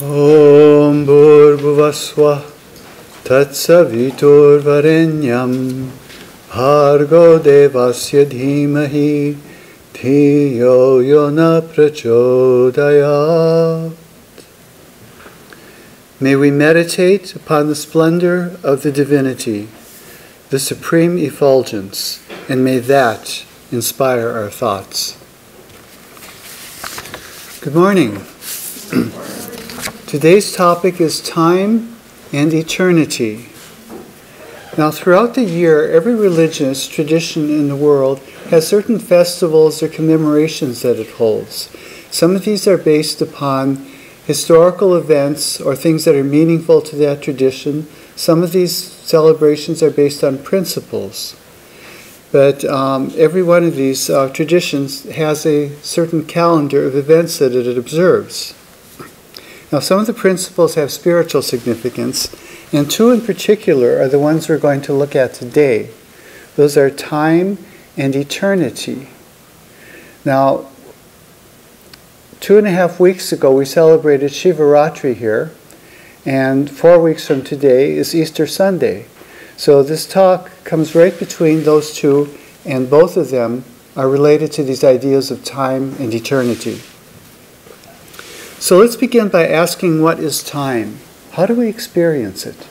Om Bhurvuvaswah Tatsaviturvarenyam Bhargo Devasya Dhimahi Dhiyo Yona Prachodayat. May we meditate upon the splendor of the divinity, the supreme effulgence, and may that inspire our thoughts. Good morning. Today's topic is time and eternity. Now, throughout the year, every religious tradition in the world has certain festivals or commemorations that it holds. Some of these are based upon historical events or things that are meaningful to that tradition. Some of these celebrations are based on principles. But every one of these traditions has a certain calendar of events that it observes. Now, some of the principles have spiritual significance, and two in particular are the ones we're going to look at today. Those are time and eternity. Now, 2.5 weeks ago, we celebrated Shivaratri here, and 4 weeks from today is Easter Sunday. So this talk comes right between those two, and both of them are related to these ideas of time and eternity. So let's begin by asking, what is time? How do we experience it?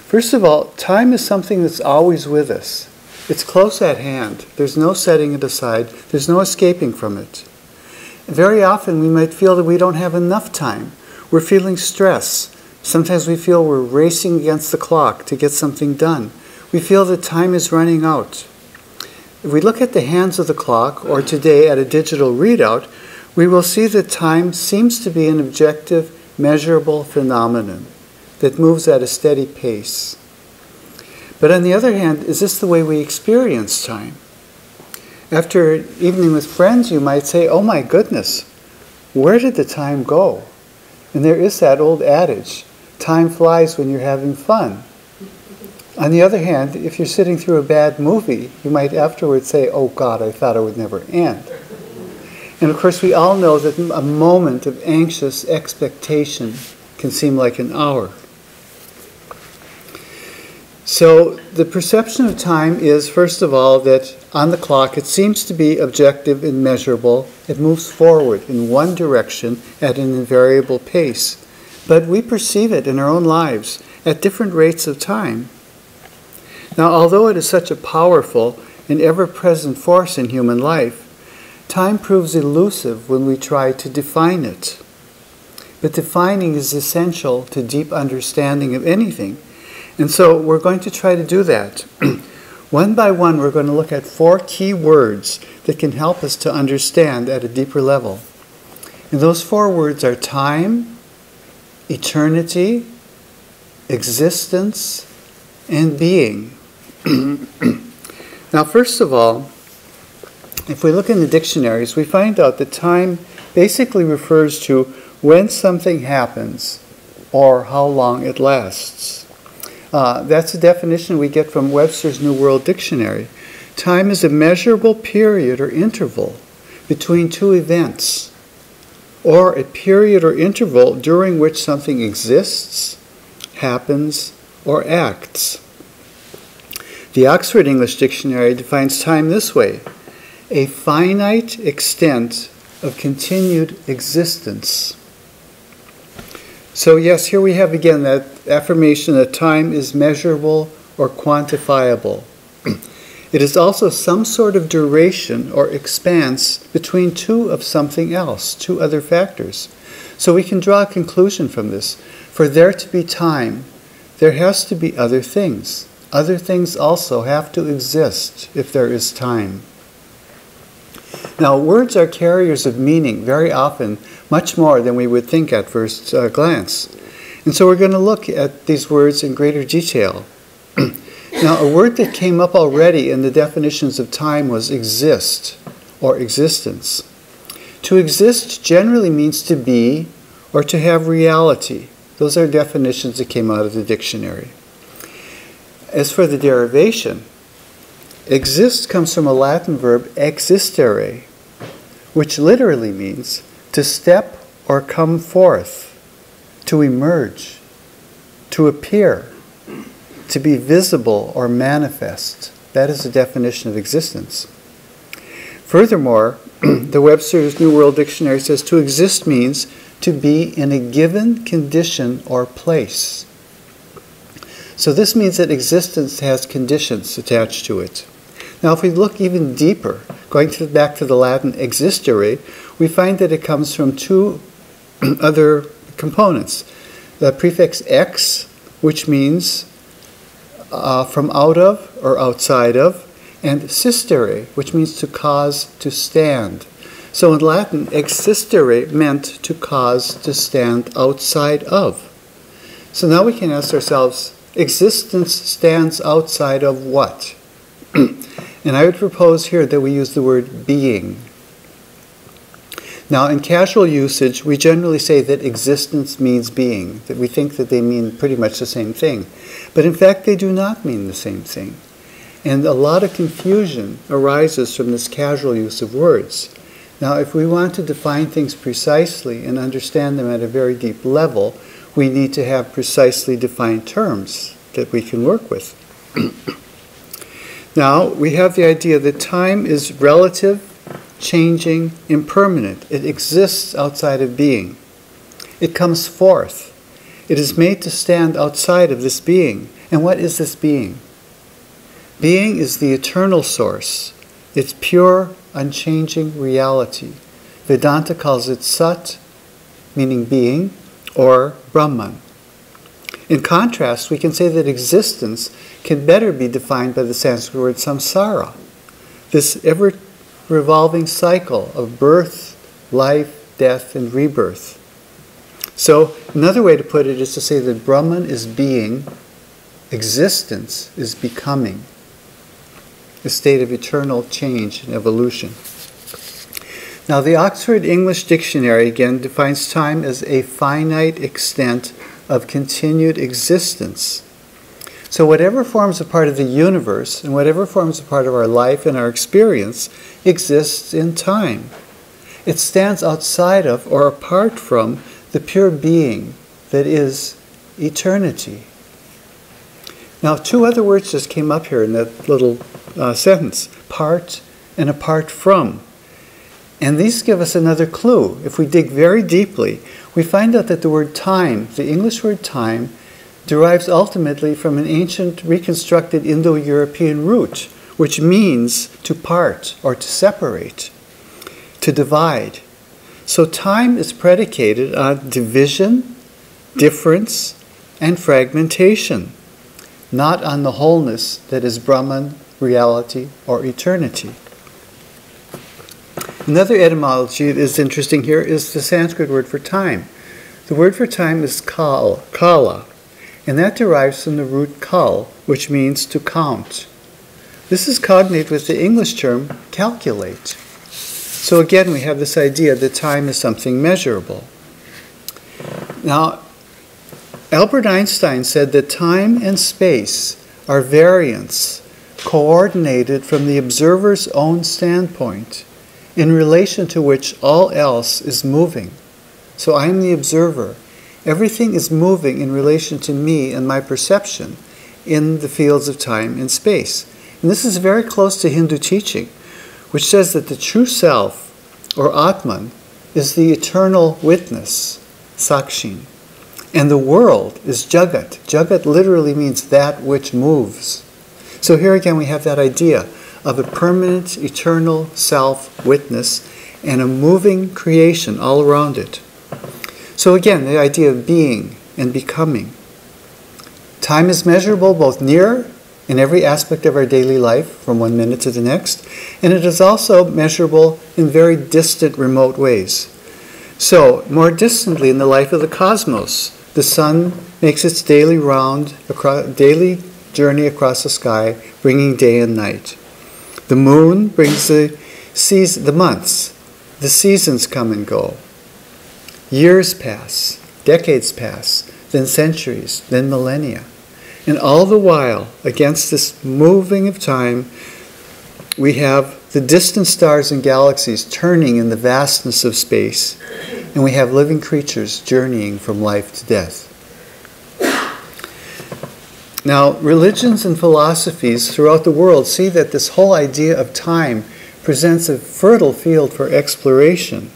First of all, time is something that's always with us. It's close at hand. There's no setting it aside. There's no escaping from it. Very often we might feel that we don't have enough time. We're feeling stress. Sometimes we feel we're racing against the clock to get something done. We feel that time is running out. If we look at the hands of the clock, or today at a digital readout, we will see that time seems to be an objective, measurable phenomenon that moves at a steady pace. But on the other hand, is this the way we experience time? After an evening with friends, you might say, oh my goodness, where did the time go? And there is that old adage, time flies when you're having fun. On the other hand, if you're sitting through a bad movie, you might afterwards say, oh God, I thought it would never end. And of course, we all know that a moment of anxious expectation can seem like an hour. So the perception of time is, first of all, that on the clock it seems to be objective and measurable. It moves forward in one direction at an invariable pace. But we perceive it in our own lives at different rates of time. Now, although it is such a powerful and ever-present force in human life, time proves elusive when we try to define it. But defining is essential to deep understanding of anything. And so we're going to try to do that. One by one, we're going to look at 4 key words that can help us to understand at a deeper level. And those 4 words are time, eternity, existence, and being. Now, first of all, if we look in the dictionaries, we find out that time basically refers to when something happens or how long it lasts. That's a definition we get from Webster's New World Dictionary. Time is a measurable period or interval between 2 events, or a period or interval during which something exists, happens, or acts. The Oxford English Dictionary defines time this way: a finite extent of continued existence. So yes, here we have again that affirmation that time is measurable or quantifiable. It is also some sort of duration or expanse between 2 of something else, 2 other factors. So we can draw a conclusion from this. For there to be time, there has to be other things. Other things also have to exist if there is time. Now, words are carriers of meaning very often, much more than we would think at first glance. And so we're going to look at these words in greater detail. Now, a word that came up already in the definitions of time was exist, or existence. To exist generally means to be or to have reality. Those are definitions that came out of the dictionary. As for the derivation, exist comes from a Latin verb existere, which literally means to step or come forth. to emerge, to appear, to be visible or manifest. That is the definition of existence. Furthermore, the Webster's New World Dictionary says to exist means to be in a given condition or place. So this means that existence has conditions attached to it. Now if we look even deeper, back to the Latin existere, we find that it comes from two other components. The prefix ex, which means from out of or outside of, and sistere, which means to cause to stand. So in Latin, existere meant to cause to stand outside of. So now we can ask ourselves, existence stands outside of what? And I would propose here that we use the word being. Now in casual usage, we generally say that existence means being, that we think that they mean pretty much the same thing. But in fact, they do not mean the same thing. And a lot of confusion arises from this casual use of words. Now, if we want to define things precisely and understand them at a very deep level, we need to have precisely defined terms that we can work with. Now, we have the idea that time is relative, changing, impermanent. It exists outside of being. It comes forth. It is made to stand outside of this being. And what is this being? Being is the eternal source. It's pure, unchanging reality. Vedanta calls it Sat, meaning being, or Brahman. In contrast, we can say that existence can better be defined by the Sanskrit word samsara, this ever-revolving cycle of birth, life, death, and rebirth. So, another way to put it is to say that Brahman is being, existence is becoming. A state of eternal change and evolution. Now, the Oxford English Dictionary again defines time as a finite extent of continued existence. So whatever forms a part of the universe and whatever forms a part of our life and our experience exists in time. It stands outside of or apart from the pure being that is eternity. Now, two other words just came up here in that little sentence, part and apart from. And these give us another clue. If we dig very deeply, we find out that the word time, the English word time, derives ultimately from an ancient reconstructed Indo-European root, which means to part or to separate, to divide. So time is predicated on division, difference, and fragmentation, not on the wholeness that is Brahman, reality, or eternity. Another etymology that is interesting here is the Sanskrit word for time. The word for time is kala, and that derives from the root kal, which means to count. This is cognate with the English term calculate. So again, we have this idea that time is something measurable. Now, Albert Einstein said that time and space are variants coordinated from the observer's own standpoint, in relation to which all else is moving. So I am the observer. Everything is moving in relation to me and my perception in the fields of time and space. And this is very close to Hindu teaching, which says that the true self, or Atman, is the eternal witness, Sakshin. And the world is Jagat. Jagat literally means that which moves. So here again we have that idea of a permanent, eternal self-witness and a moving creation all around it. So again, the idea of being and becoming. Time is measurable both near in every aspect of our daily life from one minute to the next, and it is also measurable in very distant, remote ways. So, more distantly in the life of the cosmos, the sun makes its daily daily journey across the sky, bringing day and night. The moon brings the months. The seasons come and go. Years pass, decades pass, then centuries, then millennia. And all the while, against this moving of time, we have the distant stars and galaxies turning in the vastness of space, and we have living creatures journeying from life to death. Now, religions and philosophies throughout the world see that this whole idea of time presents a fertile field for exploration.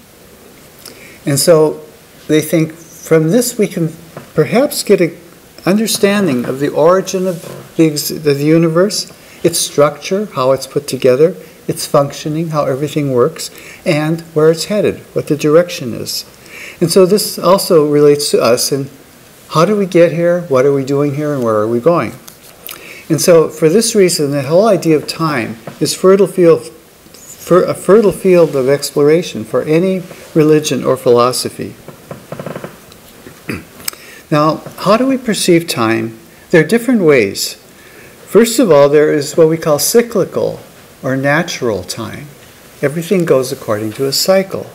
And so they think from this we can perhaps get an understanding of the origin of the universe, its structure, how it's put together, its functioning, how everything works, and where it's headed, what the direction is. And so this also relates to us, and how do we get here, what are we doing here, and where are we going? And so for this reason, the whole idea of time is a fertile field of exploration for any religion or philosophy. Now, how do we perceive time? There are different ways. First of all, there is what we call cyclical or natural time. Everything goes according to a cycle.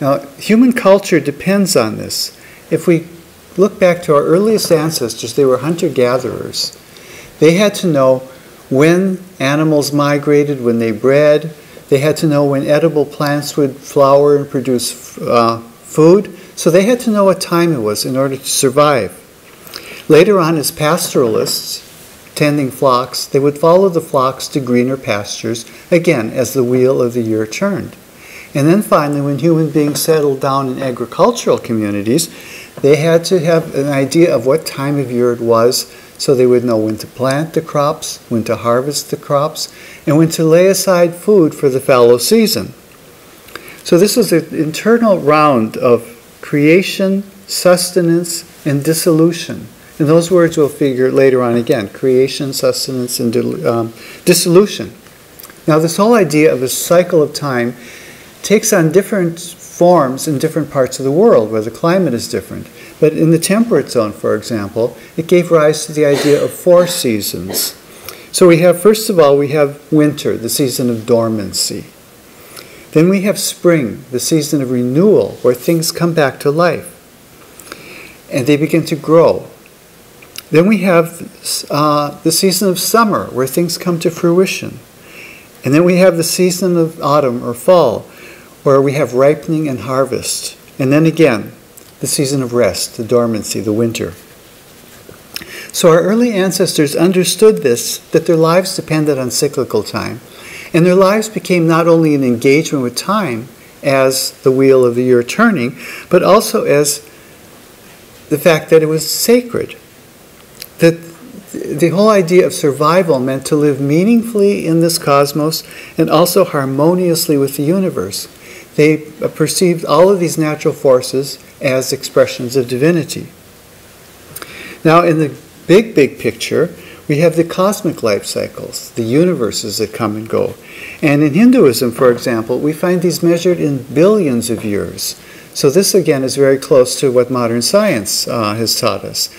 Now, human culture depends on this. If we look back to our earliest ancestors, they were hunter-gatherers. They had to know when animals migrated, when they bred. They had to know when edible plants would flower and produce food. So they had to know what time it was in order to survive. Later on, as pastoralists, tending flocks, they would follow the flocks to greener pastures, again, as the wheel of the year turned. And then finally, when human beings settled down in agricultural communities, they had to have an idea of what time of year it was, so they would know when to plant the crops, when to harvest the crops, and when to lay aside food for the fallow season. So this was an internal round of creation, sustenance, and dissolution. And those words will figure later on again, creation, sustenance, and dissolution. Now this whole idea of a cycle of time takes on different forms in different parts of the world where the climate is different. But in the temperate zone, for example, it gave rise to the idea of 4 seasons. So we have, first of all, we have winter, the season of dormancy. Then we have spring, the season of renewal, where things come back to life. And they begin to grow. Then we have the season of summer, where things come to fruition. And then we have the season of autumn or fall, where we have ripening and harvest. And then again, the season of rest, the dormancy, the winter. So our early ancestors understood this, that their lives depended on cyclical time. And their lives became not only an engagement with time as the wheel of the year turning, but also as the fact that it was sacred. That the whole idea of survival meant to live meaningfully in this cosmos and also harmoniously with the universe. They perceived all of these natural forces as expressions of divinity. Now, in the big picture, we have the cosmic life cycles, the universes that come and go. And in Hinduism, for example, we find these measured in billions of years. So this, again, is very close to what modern science has taught us.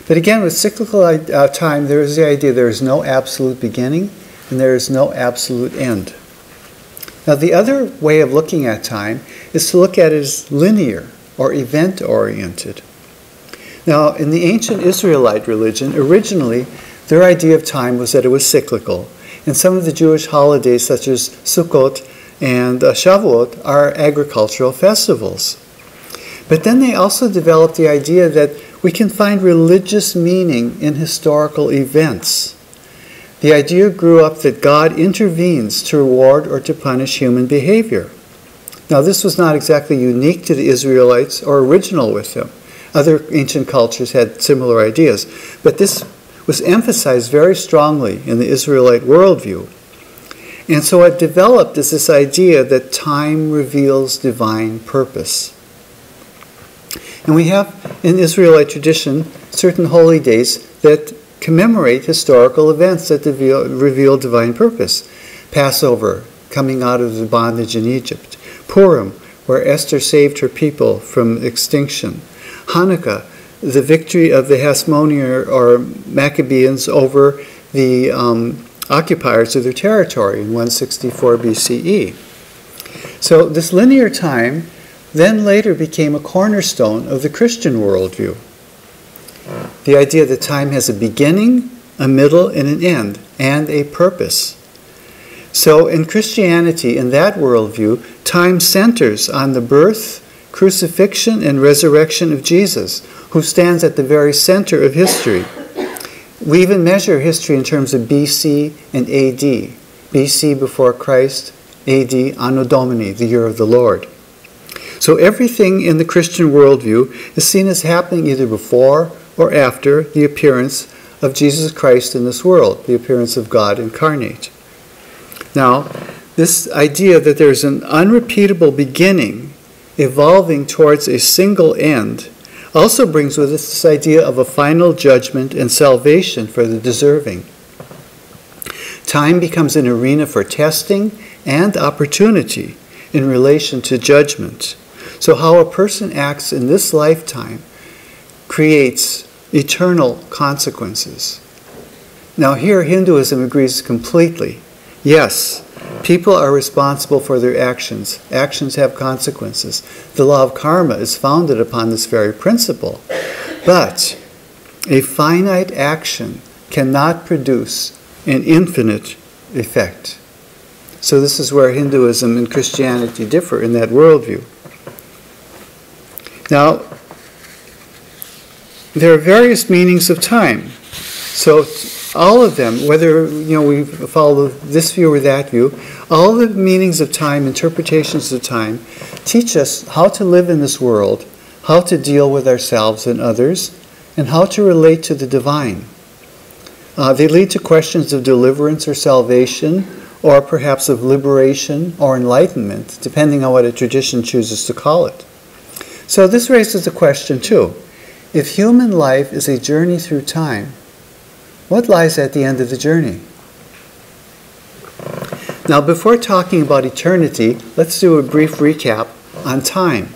But again, with cyclical time, there is the idea there is no absolute beginning and there is no absolute end. Now, the other way of looking at time is to look at it as linear or event-oriented. Now, in the ancient Israelite religion, originally, their idea of time was that it was cyclical. And some of the Jewish holidays, such as Sukkot and Shavuot, are agricultural festivals. But then they also developed the idea that we can find religious meaning in historical events. The idea grew up that God intervenes to reward or to punish human behavior. Now, this was not exactly unique to the Israelites or original with them. Other ancient cultures had similar ideas, but this was emphasized very strongly in the Israelite worldview. And so it developed as this idea that time reveals divine purpose. And we have in Israelite tradition certain holy days that commemorate historical events that reveal divine purpose. Passover, coming out of the bondage in Egypt. Purim, where Esther saved her people from extinction. Hanukkah, the victory of the Hasmonean or Maccabees over the occupiers of their territory in 164 BCE. So this linear time then later became a cornerstone of the Christian worldview. The idea that time has a beginning, a middle, and an end, and a purpose. So in Christianity, in that worldview, time centers on the birth, crucifixion and resurrection of Jesus, who stands at the very center of history. We even measure history in terms of BC and AD. BC before Christ, AD Anno Domini, the year of the Lord. So everything in the Christian worldview is seen as happening either before or after the appearance of Jesus Christ in this world, the appearance of God incarnate. Now, this idea that there's an unrepeatable beginning evolving towards a single end also brings with it this idea of a final judgment and salvation for the deserving. Time becomes an arena for testing and opportunity in relation to judgment. So how a person acts in this lifetime creates eternal consequences. Now here Hinduism agrees completely. Yes, people are responsible for their actions. Actions have consequences. The law of karma is founded upon this very principle. But a finite action cannot produce an infinite effect. So this is where Hinduism and Christianity differ in that worldview. Now, there are various meanings of time. So all of them, whether we follow this view or that view, all the meanings of time, interpretations of time, teach us how to live in this world, how to deal with ourselves and others, and how to relate to the divine. They lead to questions of deliverance or salvation, or perhaps of liberation or enlightenment, depending on what a tradition chooses to call it. So this raises a question too. If human life is a journey through time, what lies at the end of the journey? Now, before talking about eternity, let's do a brief recap on time.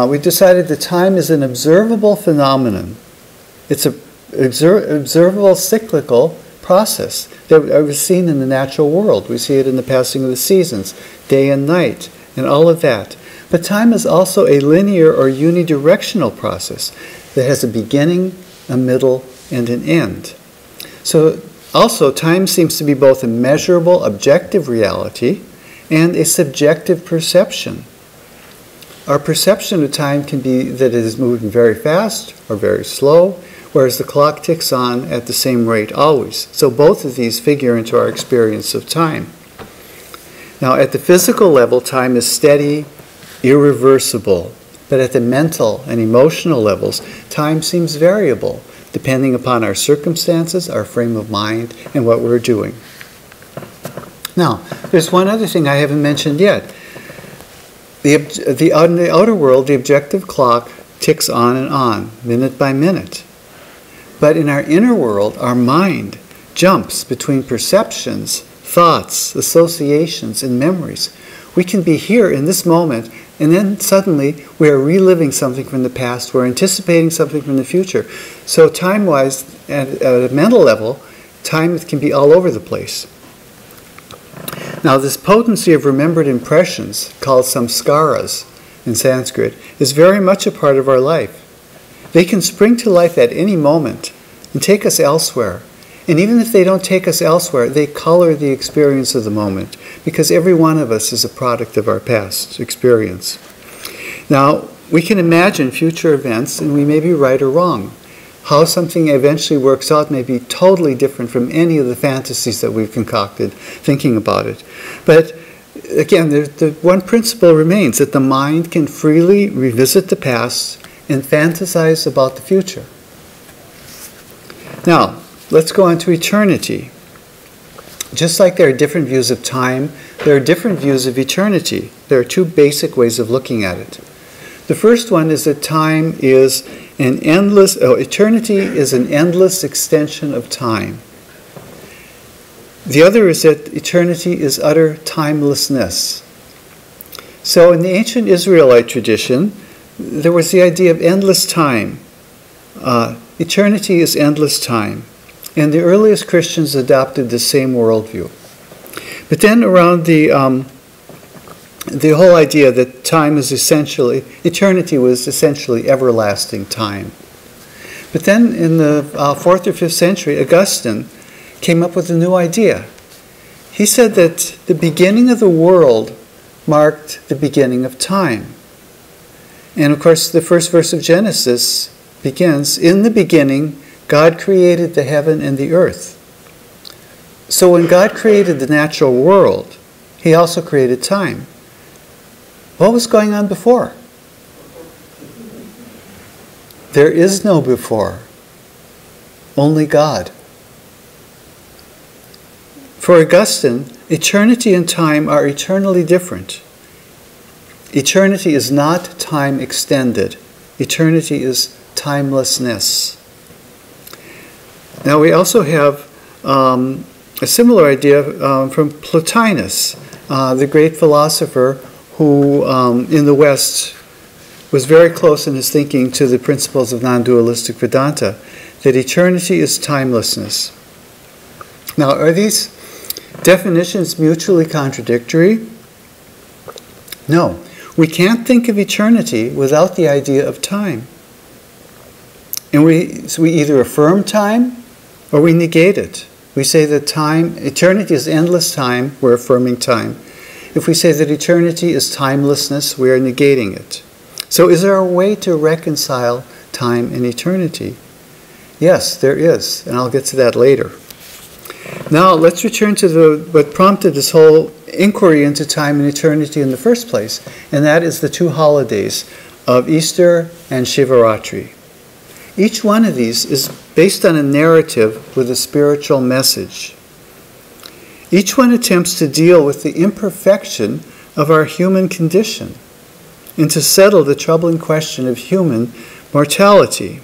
We decided that time is an observable phenomenon. It's an observable cyclical process that was seen in the natural world. We see it in the passing of the seasons, day and night, and all of that. But time is also a linear or unidirectional process that has a beginning, a middle, and an end. So also time seems to be both a measurable, objective reality and a subjective perception. Our perception of time can be that it is moving very fast or very slow, whereas the clock ticks on at the same rate always. So both of these figure into our experience of time. Now at the physical level, time is steady, irreversible. But at the mental and emotional levels, time seems variable, depending upon our circumstances, our frame of mind, and what we're doing. Now, there's one other thing I haven't mentioned yet. In the outer world, the objective clock ticks on, minute by minute. But in our inner world, our mind jumps between perceptions, thoughts, associations, and memories. We can be here in this moment, and then suddenly we are reliving something from the past, we're anticipating something from the future. So time-wise, at a mental level, time can be all over the place. Now this potency of remembered impressions, called samskaras in Sanskrit, is very much a part of our life. They can spring to life at any moment and take us elsewhere. And even if they don't take us elsewhere, they color the experience of the moment, because every one of us is a product of our past experience. Now, we can imagine future events, and we may be right or wrong. How something eventually works out may be totally different from any of the fantasies that we've concocted thinking about it. But again, the one principle remains, that the mind can freely revisit the past and fantasize about the future. Now, let's go on to eternity. Just like there are different views of time, there are different views of eternity. There are two basic ways of looking at it. The first one is that time is an endless, eternity is an endless extension of time. The other is that eternity is utter timelessness. So in the ancient Israelite tradition, there was the idea of endless time. Eternity is endless time. And the earliest Christians adopted the same worldview. But then around the whole idea that time is essentially, eternity was essentially everlasting time. But then in the 4th or 5th century, Augustine came up with a new idea. He said that the beginning of the world marked the beginning of time. And of course, the first verse of Genesis begins, "In the beginning, God created the heaven and the earth." So when God created the natural world, He also created time. What was going on before? There is no before. Only God. For Augustine, eternity and time are eternally different. Eternity is not time extended. Eternity is timelessness. Now we also have a similar idea from Plotinus, the great philosopher who in the West was very close in his thinking to the principles of non-dualistic Vedanta, that eternity is timelessness. Now, are these definitions mutually contradictory? No. We can't think of eternity without the idea of time. And so we either affirm time or we negate it. We say that eternity is endless time, we're affirming time. If we say that eternity is timelessness, we are negating it. So is there a way to reconcile time and eternity? Yes, there is, and I'll get to that later. Now let's return to what prompted this whole inquiry into time and eternity in the first place, and that is the two holidays of Easter and Shivaratri. Each one of these is based on a narrative with a spiritual message. Each one attempts to deal with the imperfection of our human condition and to settle the troubling question of human mortality.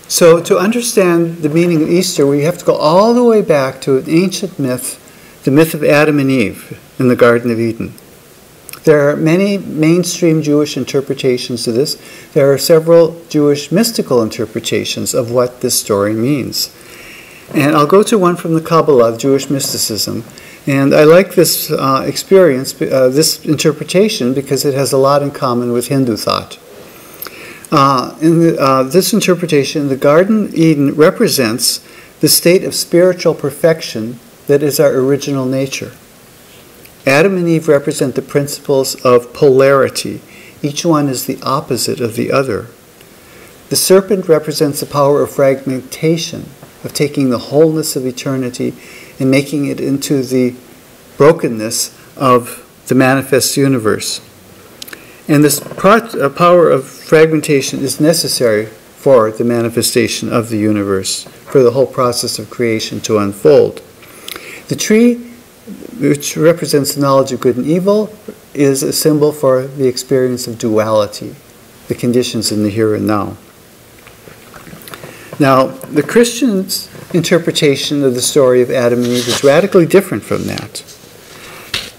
So to understand the meaning of Easter, we have to go all the way back to an ancient myth, the myth of Adam and Eve in the Garden of Eden. There are many mainstream Jewish interpretations to this. There are several Jewish mystical interpretations of what this story means. And I'll go to one from the Kabbalah, Jewish mysticism. And I like this this interpretation, because it has a lot in common with Hindu thought. In this interpretation, the Garden of Eden represents the state of spiritual perfection that is our original nature. Adam and Eve represent the principles of polarity. Each one is the opposite of the other. The serpent represents the power of fragmentation, of taking the wholeness of eternity and making it into the brokenness of the manifest universe. And this power of fragmentation is necessary for the manifestation of the universe, for the whole process of creation to unfold. The tree, which represents the knowledge of good and evil, is a symbol for the experience of duality, the conditions in the here and now. Now, the Christians' interpretation of the story of Adam and Eve is radically different from that.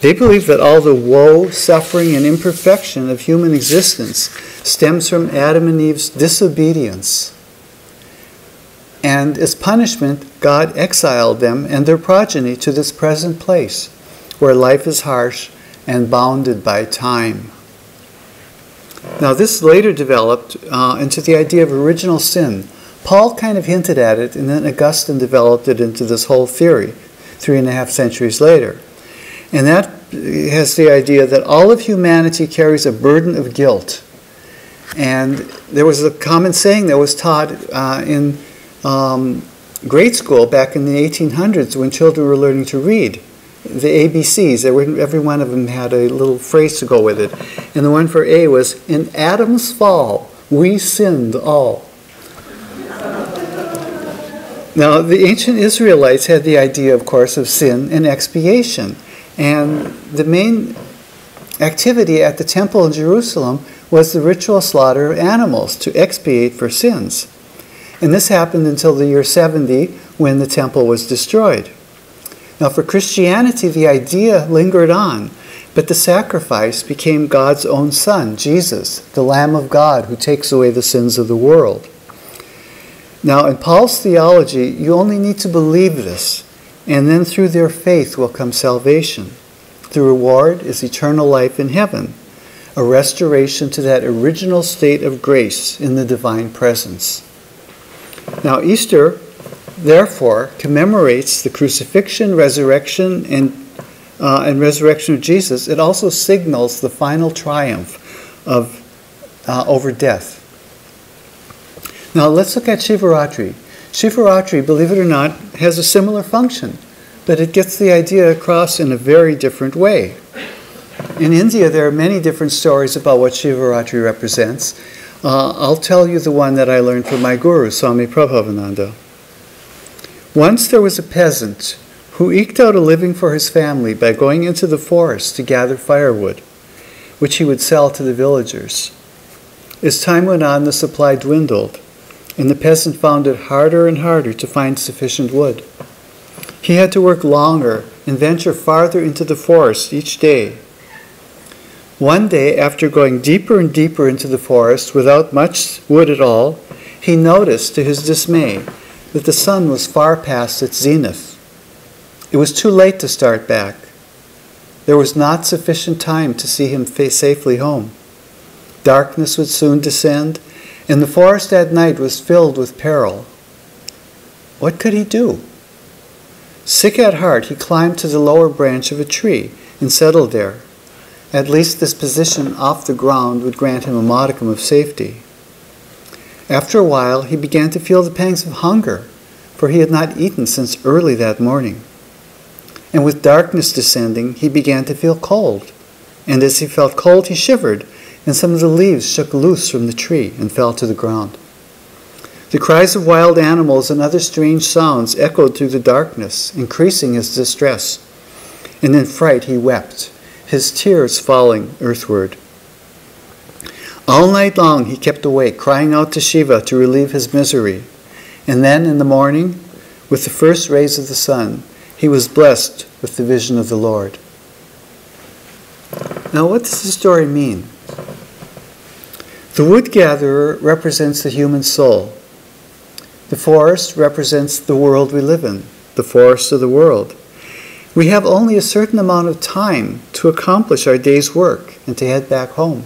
They believe that all the woe, suffering, and imperfection of human existence stems from Adam and Eve's disobedience. And as punishment, God exiled them and their progeny to this present place, where life is harsh and bounded by time. Now, this later developed into the idea of original sin. Paul kind of hinted at it, and then Augustine developed it into this whole theory 3.5 centuries later. And that has the idea that all of humanity carries a burden of guilt. And there was a common saying that was taught in grade school back in the 1800s when children were learning to read. The ABCs, every one of them had a little phrase to go with it. And the one for A was, "In Adam's fall, we sinned all." Now, the ancient Israelites had the idea, of course, of sin and expiation. And the main activity at the temple in Jerusalem was the ritual slaughter of animals to expiate for sins. And this happened until the year 70, when the temple was destroyed. Now, for Christianity, the idea lingered on, but the sacrifice became God's own Son, Jesus, the Lamb of God, who takes away the sins of the world. Now, in Paul's theology, you only need to believe this, and then through their faith will come salvation. The reward is eternal life in heaven, a restoration to that original state of grace in the divine presence. Now, Easter, therefore, commemorates the crucifixion, resurrection, and resurrection of Jesus. It also signals the final triumph of over death. Now let's look at Shivaratri. Shivaratri, believe it or not, has a similar function, but it gets the idea across in a very different way. In India, there are many different stories about what Shivaratri represents. I'll tell you the one that I learned from my guru, Swami Prabhavananda. Once there was a peasant who eked out a living for his family by going into the forest to gather firewood, which he would sell to the villagers. As time went on, the supply dwindled, and the peasant found it harder and harder to find sufficient wood. He had to work longer and venture farther into the forest each day. One day, after going deeper and deeper into the forest without much wood at all, he noticed, to his dismay, that the sun was far past its zenith. It was too late to start back. There was not sufficient time to see him safely home. Darkness would soon descend, and the forest at night was filled with peril. What could he do? Sick at heart, he climbed to the lower branch of a tree and settled there. At least this position off the ground would grant him a modicum of safety. After a while, he began to feel the pangs of hunger, for he had not eaten since early that morning. And with darkness descending, he began to feel cold. And as he felt cold, he shivered, and some of the leaves shook loose from the tree and fell to the ground. The cries of wild animals and other strange sounds echoed through the darkness, increasing his distress. And in fright he wept, his tears falling earthward. All night long he kept awake, crying out to Shiva to relieve his misery. And then in the morning, with the first rays of the sun, he was blessed with the vision of the Lord. Now, what does the story mean? The wood gatherer represents the human soul. The forest represents the world we live in, the forest of the world. We have only a certain amount of time to accomplish our day's work and to head back home.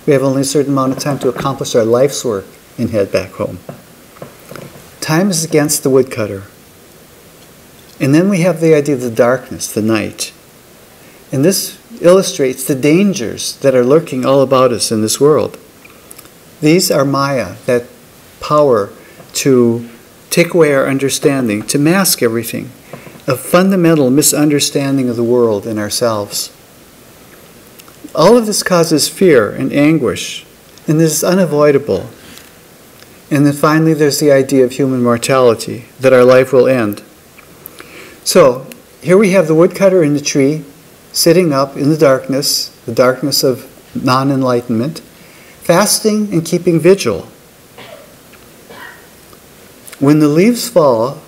We have only a certain amount of time to accomplish our life's work and head back home. Time is against the woodcutter. And then we have the idea of the darkness, the night. And this illustrates the dangers that are lurking all about us in this world. These are Maya, that power to take away our understanding, to mask everything, a fundamental misunderstanding of the world and ourselves. All of this causes fear and anguish, and this is unavoidable. And then finally there's the idea of human mortality, that our life will end. So, here we have the woodcutter in the tree, sitting up in the darkness of non-enlightenment, fasting and keeping vigil. When the leaves fall,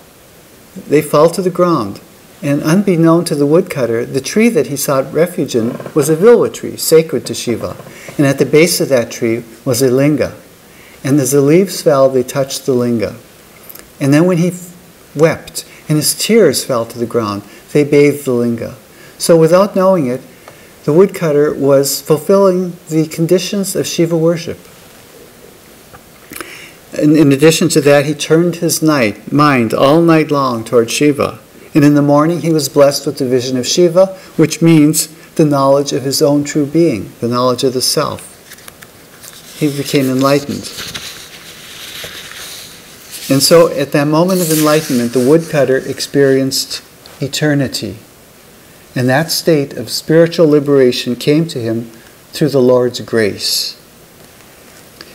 they fall to the ground, and unbeknown to the woodcutter, the tree that he sought refuge in was a vilva tree, sacred to Shiva, and at the base of that tree was a linga. And as the leaves fell, they touched the linga. And then when he wept, and his tears fell to the ground, they bathed the linga. So without knowing it, the woodcutter was fulfilling the conditions of Shiva worship. In addition to that, he turned his mind all night long toward Shiva. And in the morning, he was blessed with the vision of Shiva, which means the knowledge of his own true being, the knowledge of the self. He became enlightened. And so at that moment of enlightenment, the woodcutter experienced eternity. And that state of spiritual liberation came to him through the Lord's grace.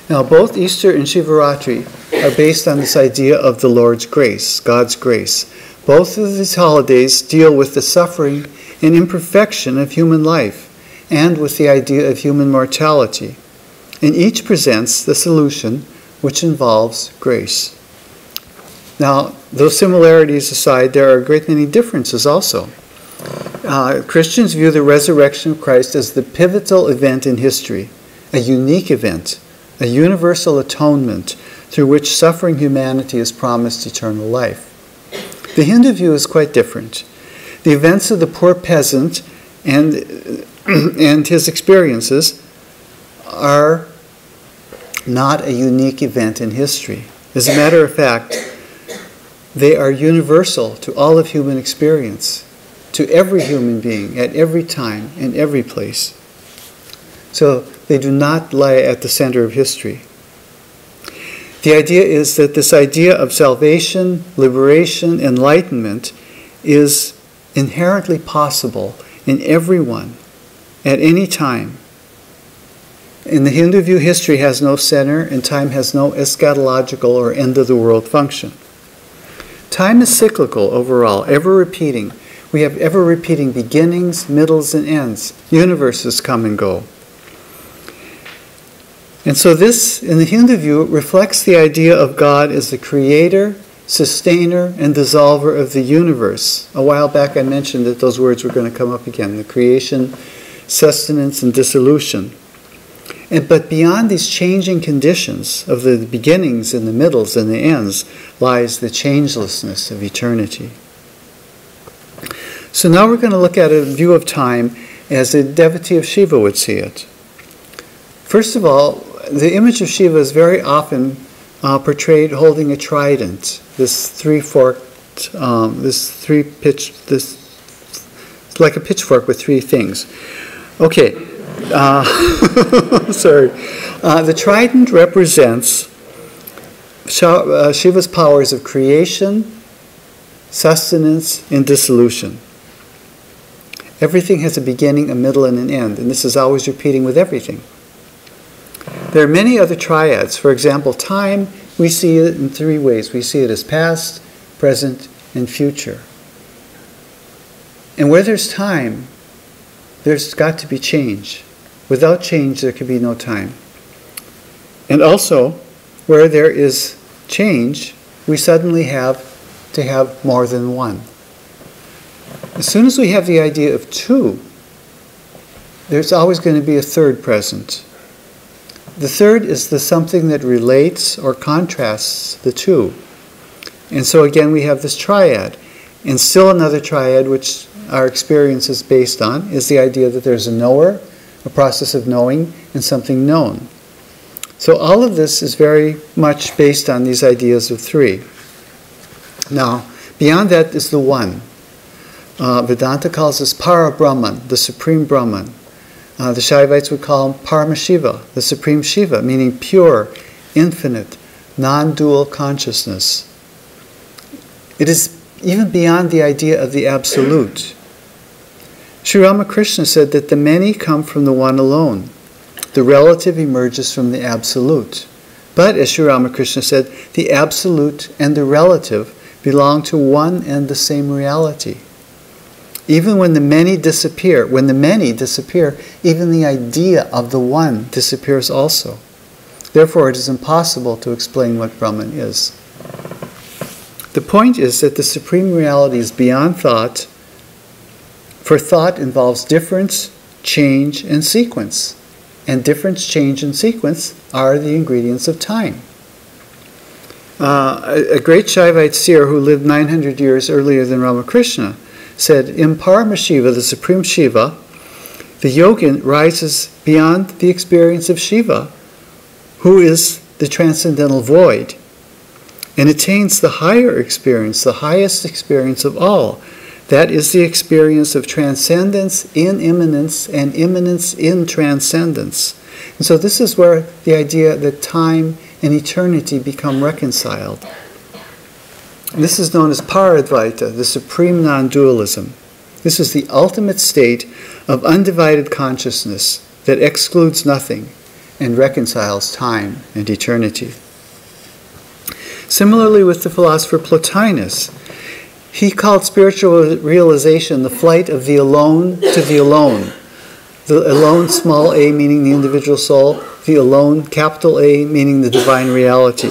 Now, both Easter and Shivaratri are based on this idea of the Lord's grace, God's grace. Both of these holidays deal with the suffering and imperfection of human life and with the idea of human mortality. And each presents the solution, which involves grace. Now, those similarities aside, there are a great many differences also. Christians view the resurrection of Christ as the pivotal event in history, a unique event, a universal atonement through which suffering humanity is promised eternal life. The Hindu view is quite different. The events of the poor peasant and his experiences are not a unique event in history. As a matter of fact, they are universal to all of human experience, to every human being, at every time, in every place. So they do not lie at the center of history. The idea is that this idea of salvation, liberation, enlightenment is inherently possible in everyone at any time. In the Hindu view, history has no center and time has no eschatological or end-of-the-world function. Time is cyclical overall, ever repeating. We have ever repeating beginnings, middles, and ends. Universes come and go. And so this, in the Hindu view, reflects the idea of God as the creator, sustainer, and dissolver of the universe. A while back I mentioned that those words were going to come up again, the creation, sustenance, and dissolution. But beyond these changing conditions of the beginnings and the middles and the ends lies the changelessness of eternity. So now we're going to look at a view of time as a devotee of Shiva would see it. First of all, the image of Shiva is very often portrayed holding a trident, this three-forked, like a pitchfork with three things. Okay, sorry. The trident represents Shiva's powers of creation, sustenance, and dissolution. Everything has a beginning, a middle, and an end, and this is always repeating with everything. There are many other triads. For example, time, we see it in three ways. We see it as past, present, and future. And where there's time, there's got to be change. Without change, there can be no time. And also, where there is change, we suddenly have to have more than one. As soon as we have the idea of two, there's always going to be a third present. The third is the something that relates or contrasts the two. And so again we have this triad. And still another triad which our experience is based on is the idea that there's a knower, a process of knowing, and something known. So all of this is very much based on these ideas of three. Now, beyond that is the one. Vedanta calls this Para Brahman, the Supreme Brahman. The Shaivites would call him Paramashiva, the Supreme Shiva, meaning pure, infinite, non-dual consciousness. It is even beyond the idea of the absolute. Sri Ramakrishna said that the many come from the one alone. The relative emerges from the absolute. But, as Sri Ramakrishna said, the absolute and the relative belong to one and the same reality. Even when the many disappear, even the idea of the one disappears also. Therefore, it is impossible to explain what Brahman is. The point is that the supreme reality is beyond thought, for thought involves difference, change, and sequence. And difference, change, and sequence are the ingredients of time. A great Shaivite seer who lived 900 years earlier than Ramakrishna said, in Paramashiva, the Supreme Shiva, the yogin rises beyond the experience of Shiva, who is the transcendental void, and attains the higher experience, the highest experience of all. That is the experience of transcendence in immanence and immanence in transcendence. And so this is where the idea that time and eternity become reconciled. And this is known as Paradvaita, the supreme non-dualism. This is the ultimate state of undivided consciousness that excludes nothing and reconciles time and eternity. Similarly with the philosopher Plotinus, he called spiritual realization the flight of the alone to the alone. The alone, small a, meaning the individual soul, the alone, capital A, meaning the divine reality.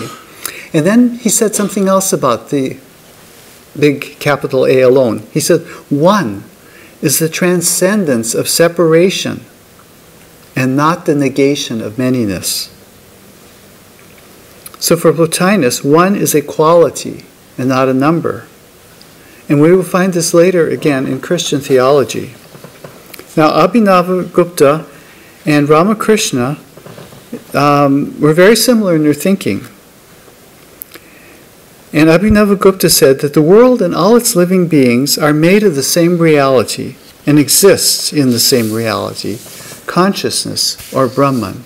And then he said something else about the big capital A alone. He said, one is the transcendence of separation and not the negation of manyness. So for Plotinus, one is a quality and not a number. And we will find this later again in Christian theology. Now, Abhinavagupta and Ramakrishna were very similar in their thinking. And Abhinavagupta said that the world and all its living beings are made of the same reality and exists in the same reality. consciousness, or Brahman.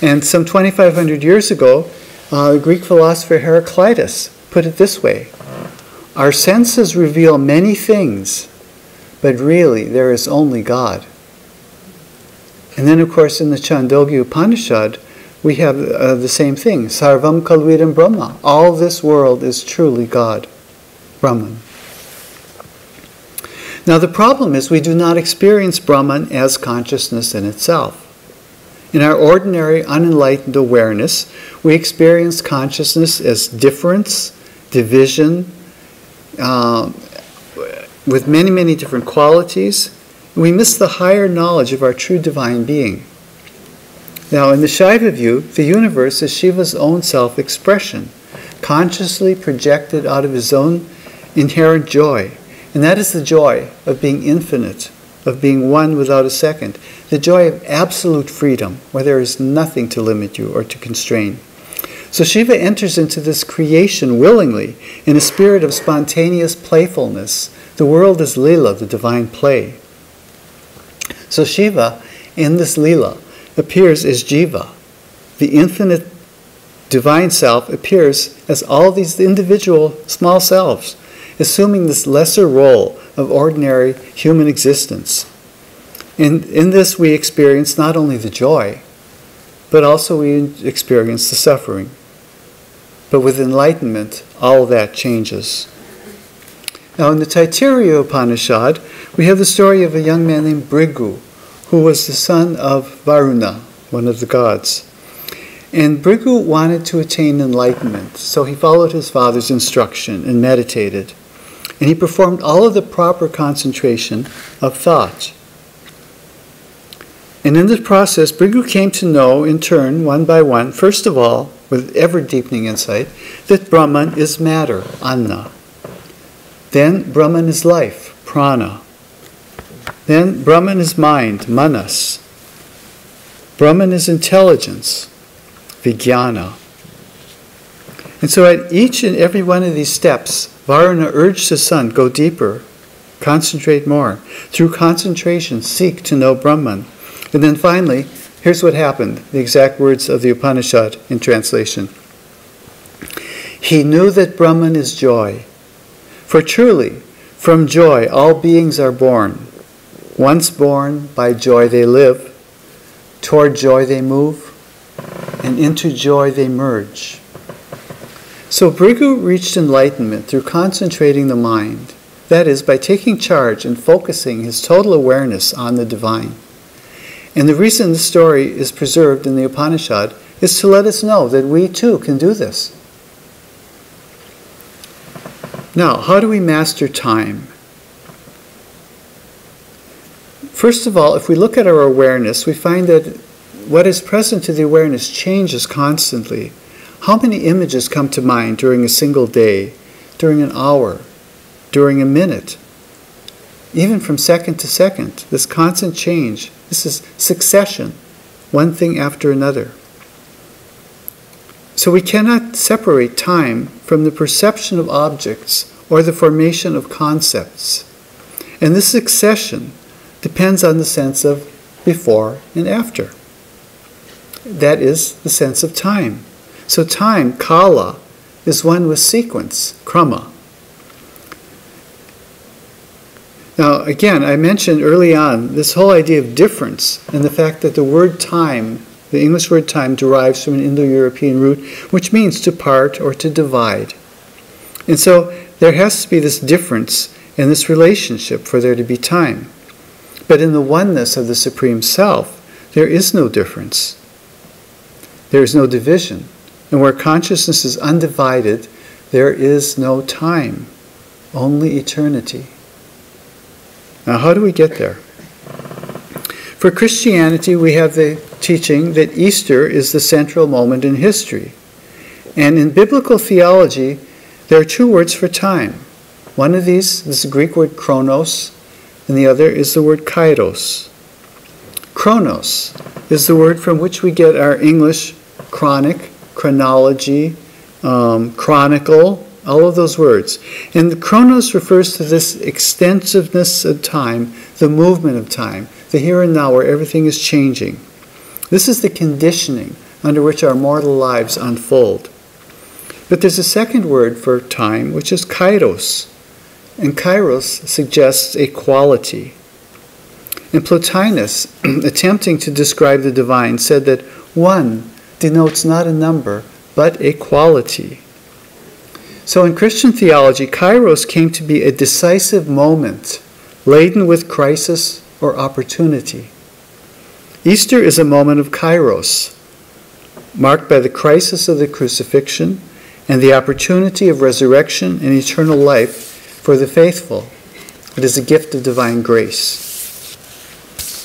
And some 2,500 years ago, the Greek philosopher Heraclitus put it this way: our senses reveal many things, but really there is only God. And then, of course, in the Chandogya Upanishad, we have the same thing. Sarvam Kalvidam Brahma. All this world is truly God, Brahman. Now the problem is we do not experience Brahman as consciousness in itself. In our ordinary unenlightened awareness, we experience consciousness as difference, division, with many, many different qualities. We miss the higher knowledge of our true divine being. Now, in the Shaiva view, the universe is Shiva's own self-expression, consciously projected out of his own inherent joy. And that is the joy of being infinite, of being one without a second, the joy of absolute freedom, where there is nothing to limit you or to constrain. So Shiva enters into this creation willingly, in a spirit of spontaneous playfulness. The world is Lila, the divine play. So Shiva, in this Lila, appears as Jiva. The infinite divine self appears as all these individual small selves, assuming this lesser role of ordinary human existence. And in this we experience not only the joy, but also we experience the suffering. But with enlightenment, all that changes. Now in the Taittiriya Upanishad, we have the story of a young man named Bhrigu, who was the son of Varuna, one of the gods. And Bhrigu wanted to attain enlightenment, so he followed his father's instruction and meditated. And he performed all of the proper concentration of thought. And in this process, Bhrigu came to know, in turn, one by one, first of all, with ever-deepening insight, that Brahman is matter, Anna. Then Brahman is life, Prana. Then Brahman is mind, Manas. Brahman is intelligence, Vijnana. And so at each and every one of these steps, Varuna urged his son, go deeper, concentrate more. Through concentration, seek to know Brahman. And then finally, here's what happened, the exact words of the Upanishad in translation. He knew that Brahman is joy. For truly, from joy all beings are born. Once born, by joy they live. Toward joy they move, and into joy they merge. So Bhrigu reached enlightenment through concentrating the mind. That is, by taking charge and focusing his total awareness on the divine. And the reason the story is preserved in the Upanishad is to let us know that we too can do this. Now, how do we master time? First of all, if we look at our awareness, we find that what is present to the awareness changes constantly. How many images come to mind during a single day, during an hour, during a minute? Even from second to second, this constant change, this is succession, one thing after another. So we cannot separate time from the perception of objects or the formation of concepts. And this succession depends on the sense of before and after. That is the sense of time. So time, kala, is one with sequence, krama. Now, again, I mentioned early on this whole idea of difference and the fact that the word time, the English word time, derives from an Indo-European root, which means to part or to divide. And so there has to be this difference in this relationship for there to be time. But in the oneness of the Supreme Self, there is no difference. There is no division. And where consciousness is undivided, there is no time, only eternity. Now, how do we get there? For Christianity, we have the teaching that Easter is the central moment in history. And in biblical theology, there are two words for time. One of these is the Greek word chronos, and the other is the word kairos. Chronos is the word from which we get our English chronic, chronology, chronicle, all of those words. And the chronos refers to this extensiveness of time, the movement of time, the here and now where everything is changing. This is the conditioning under which our mortal lives unfold. But there's a second word for time, which is Kairos. And Kairos suggests a quality. And Plotinus, attempting to describe the divine, said that one denotes not a number, but a quality. So in Christian theology, Kairos came to be a decisive moment, laden with crisis or opportunity. Easter is a moment of Kairos, marked by the crisis of the crucifixion and the opportunity of resurrection and eternal life for the faithful. It is a gift of divine grace.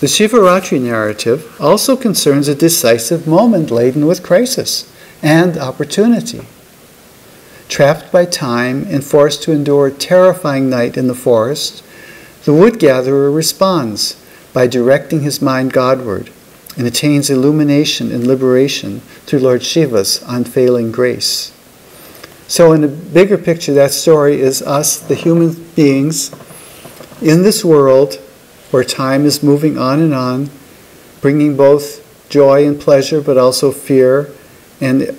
The Shivaratri narrative also concerns a decisive moment laden with crisis and opportunity. Trapped by time and forced to endure a terrifying night in the forest, the wood gatherer responds by directing his mind Godward and attains illumination and liberation through Lord Shiva's unfailing grace. So in a bigger picture, that story is us, the human beings, in this world where time is moving on, bringing both joy and pleasure, but also fear and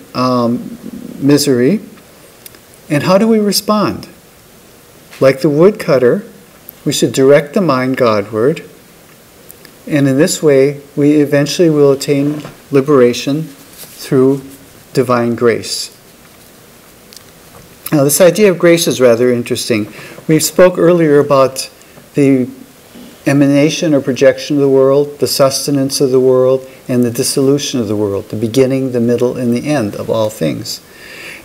misery. And how do we respond? Like the woodcutter, we should direct the mind Godward, and in this way, we eventually will attain liberation through divine grace. Now, this idea of grace is rather interesting. We spoke earlier about the emanation or projection of the world, the sustenance of the world, and the dissolution of the world, the beginning, the middle, and the end of all things.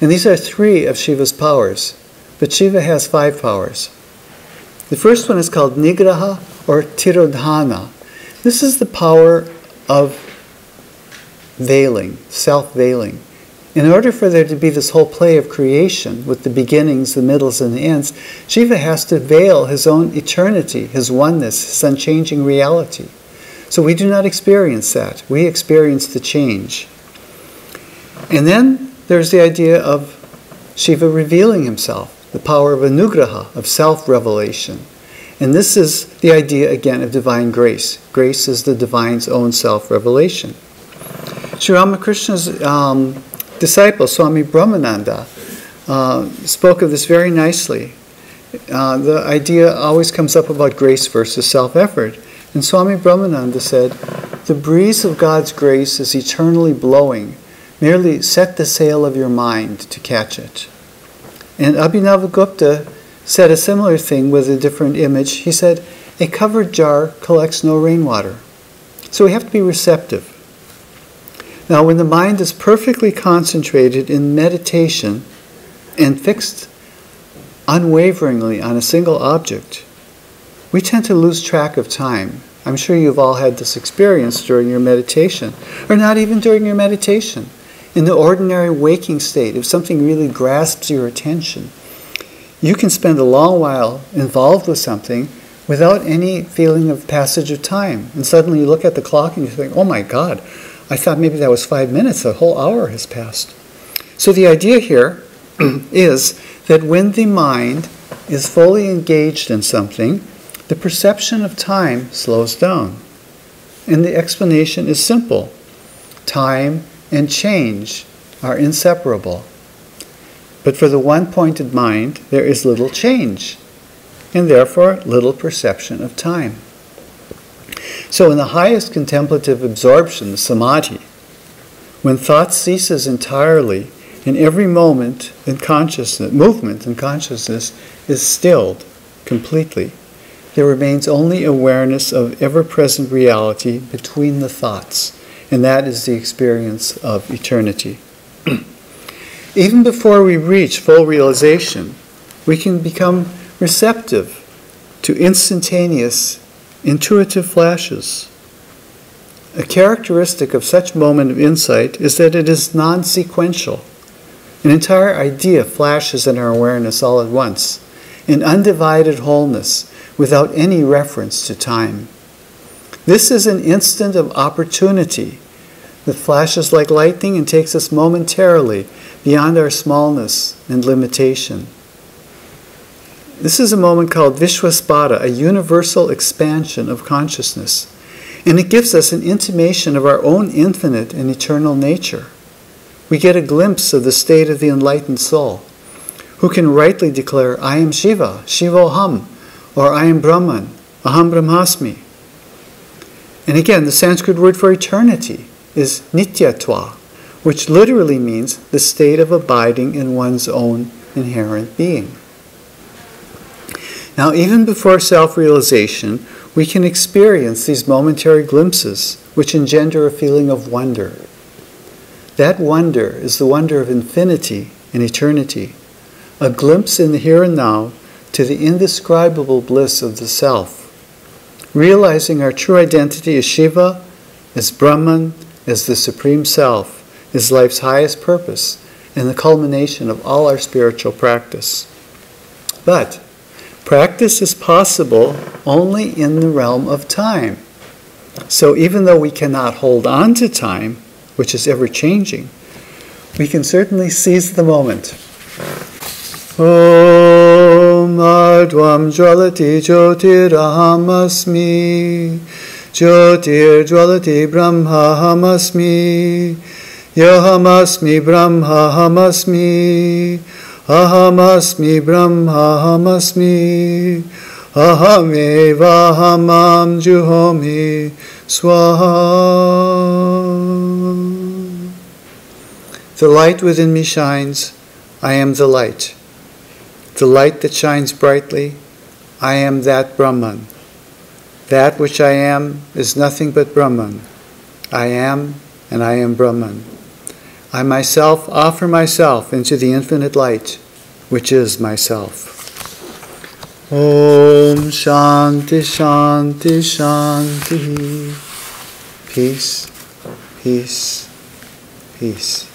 And these are three of Shiva's powers, but Shiva has 5 powers. The first one is called Nigraha or Tirodhana. This is the power of veiling, self-veiling. In order for there to be this whole play of creation with the beginnings, the middles, and the ends, Shiva has to veil his own eternity, his oneness, his unchanging reality. So we do not experience that. We experience the change. And then there's the idea of Shiva revealing himself, the power of anugraha, of self-revelation. And this is the idea, again, of divine grace. Grace is the divine's own self-revelation. Sri Ramakrishna's disciple, Swami Brahmananda, spoke of this very nicely. The idea always comes up about grace versus self-effort. And Swami Brahmananda said, "The breeze of God's grace is eternally blowing. Merely set the sail of your mind to catch it." And Abhinavagupta said a similar thing with a different image. He said, "A covered jar collects no rainwater." So we have to be receptive. Now, when the mind is perfectly concentrated in meditation and fixed unwaveringly on a single object, we tend to lose track of time. I'm sure you've all had this experience during your meditation, or not even during your meditation. In the ordinary waking state, if something really grasps your attention, you can spend a long while involved with something without any feeling of passage of time. And suddenly you look at the clock and you think, "Oh my God, I thought maybe that was 5 minutes, a whole hour has passed." So the idea here is that when the mind is fully engaged in something, the perception of time slows down. And the explanation is simple. Time and change are inseparable. But for the one-pointed mind, there is little change, and therefore little perception of time. So in the highest contemplative absorption, the samadhi, when thought ceases entirely and every movement in consciousness is stilled completely, there remains only awareness of ever-present reality between the thoughts, and that is the experience of eternity. Even before we reach full realization, we can become receptive to instantaneous, intuitive flashes. A characteristic of such moment of insight is that it is non-sequential. An entire idea flashes in our awareness all at once, in undivided wholeness, without any reference to time. This is an instant of opportunity that flashes like lightning and takes us momentarily beyond our smallness and limitation. This is a moment called Vishwaspada, a universal expansion of consciousness. And it gives us an intimation of our own infinite and eternal nature. We get a glimpse of the state of the enlightened soul, who can rightly declare, I am Shiva, Shivoham, or I am Brahman, Aham Brahmasmi. And again, the Sanskrit word for eternity is Nityatva, which literally means the state of abiding in one's own inherent being. Now, even before self-realization, we can experience these momentary glimpses, which engender a feeling of wonder. That wonder is the wonder of infinity and eternity, a glimpse in the here and now to the indescribable bliss of the self, realizing our true identity as Shiva, as Brahman, as the Supreme Self, is life's highest purpose and the culmination of all our spiritual practice. But practice is possible only in the realm of time. So even though we cannot hold on to time, which is ever-changing, we can certainly seize the moment. Om Ardvam Jwalati Jyotiraham Jyotir Jwalati Brahmahamasmi Yahamasmi Brahmahamasmi Ahamasmi Brahmahamasmi Ahamevahamam Juhomi Swaha. The light within me shines, I am the light. The light that shines brightly, I am that Brahman. That which I am is nothing but Brahman. I am, and I am Brahman. I myself offer myself into the infinite light, which is myself. Om Shanti Shanti Shanti. Peace, peace, peace.